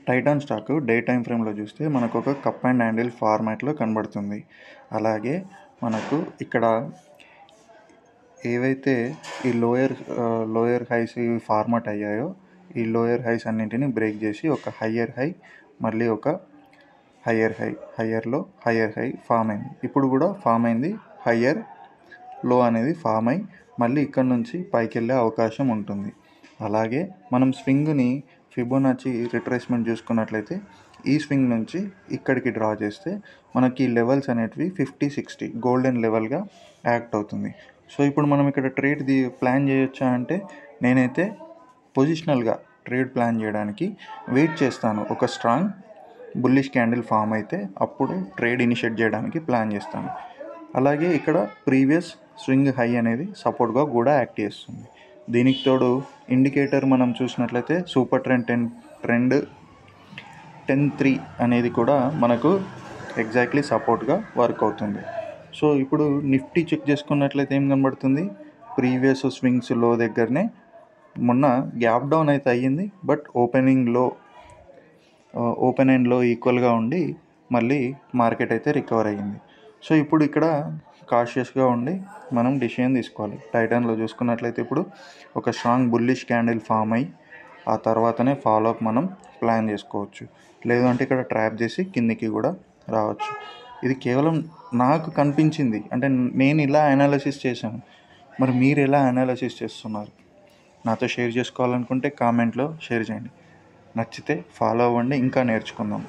Titan stock day time ఫ్రేమ్లో చూస్తే మనకు ఒక కప్ అండ్ హ్యాండిల్ ఫార్మాట్లో కనబడుతుంది. అలాగే మనకు ఇక్కడ ఏవైతే ఈ లోయర్ హైస్ ఇవి ఫార్మాట్ అయ్యాయో ఈ లోయర్ హైస్ అన్నింటినీ బ్రేక్ చేసి ఒక హయ్యర్ హై మళ్ళీ ఒక హయ్యర్లో హయ్యర్ హై ఫామ్ అయింది. ఇప్పుడు కూడా ఫామ్ అయింది, హయ్యర్ లో అనేది ఫామ్ అయి మళ్ళీ ఇక్కడ నుంచి పైకి వెళ్ళే అవకాశం ఉంటుంది. అలాగే మనం స్వింగ్ని ఫిబొనాచి రిట్రేస్మెంట్ చూసుకున్నట్లయితే ఈ స్వింగ్ నుంచి ఇక్కడికి డ్రా చేస్తే మనకి లెవెల్స్ అనేటివి 50-60 గోల్డెన్ లెవెల్గా యాక్ట్ అవుతుంది. సో ఇప్పుడు మనం ఇక్కడ ట్రేడ్ ప్లాన్ చేయొచ్చా అంటే నేనైతే పొజిషనల్గా ట్రేడ్ ప్లాన్ చేయడానికి వెయిట్ చేస్తాను. ఒక స్ట్రాంగ్ బుల్లిష్ క్యాండిల్ ఫామ్ అయితే అప్పుడు ట్రేడ్ ఇనిషియేట్ చేయడానికి ప్లాన్ చేస్తాను. అలాగే ఇక్కడ ప్రీవియస్ స్వింగ్ హై అనేది సపోర్ట్గా కూడా యాక్ట్ చేస్తుంది. దీనికి తోడు ఇండికేటర్ మనం చూసినట్లయితే సూపర్ ట్రెండ్ 10-3 అనేది కూడా మనకు ఎగ్జాక్ట్లీ సపోర్ట్గా వర్క్ అవుతుంది. సో ఇప్పుడు నిఫ్టీ చెక్ చేసుకున్నట్లయితే ఏం కనబడుతుంది, ప్రీవియస్ స్వింగ్స్ లో దగ్గరనే మొన్న గ్యాప్ డౌన్ అయితే అయ్యింది, బట్ ఓపెన్ అండ్ లో ఈక్వల్గా ఉండి మళ్ళీ మార్కెట్ అయితే రికవర్ అయ్యింది. సో ఇప్పుడు ఇక్కడ కాషియస్గా ఉండి మనం డిసిషన్ తీసుకోవాలి. టైటాన్లో చూసుకున్నట్లయితే ఇప్పుడు ఒక స్ట్రాంగ్ బుల్లిష్ క్యాండిల్ ఫామ్ అయ్యి ఆ తర్వాతనే ఫాలోఅప్ మనం ప్లాన్ చేసుకోవచ్చు. లేదు అంటే ఇక్కడ ట్రాప్ చేసి కిందికి కూడా రావచ్చు. ఇది కేవలం నాకు కనిపించింది, అంటే నేను ఇలా అనాలిసిస్ చేశాను. మరి మీరు ఎలా అనాలిసిస్ చేస్తున్నారు నాతో షేర్ చేసుకోవాలనుకుంటే కామెంట్లో షేర్ చేయండి. నచ్చితే ఫాలో అవ్వండి, ఇంకా నేర్చుకుందాం.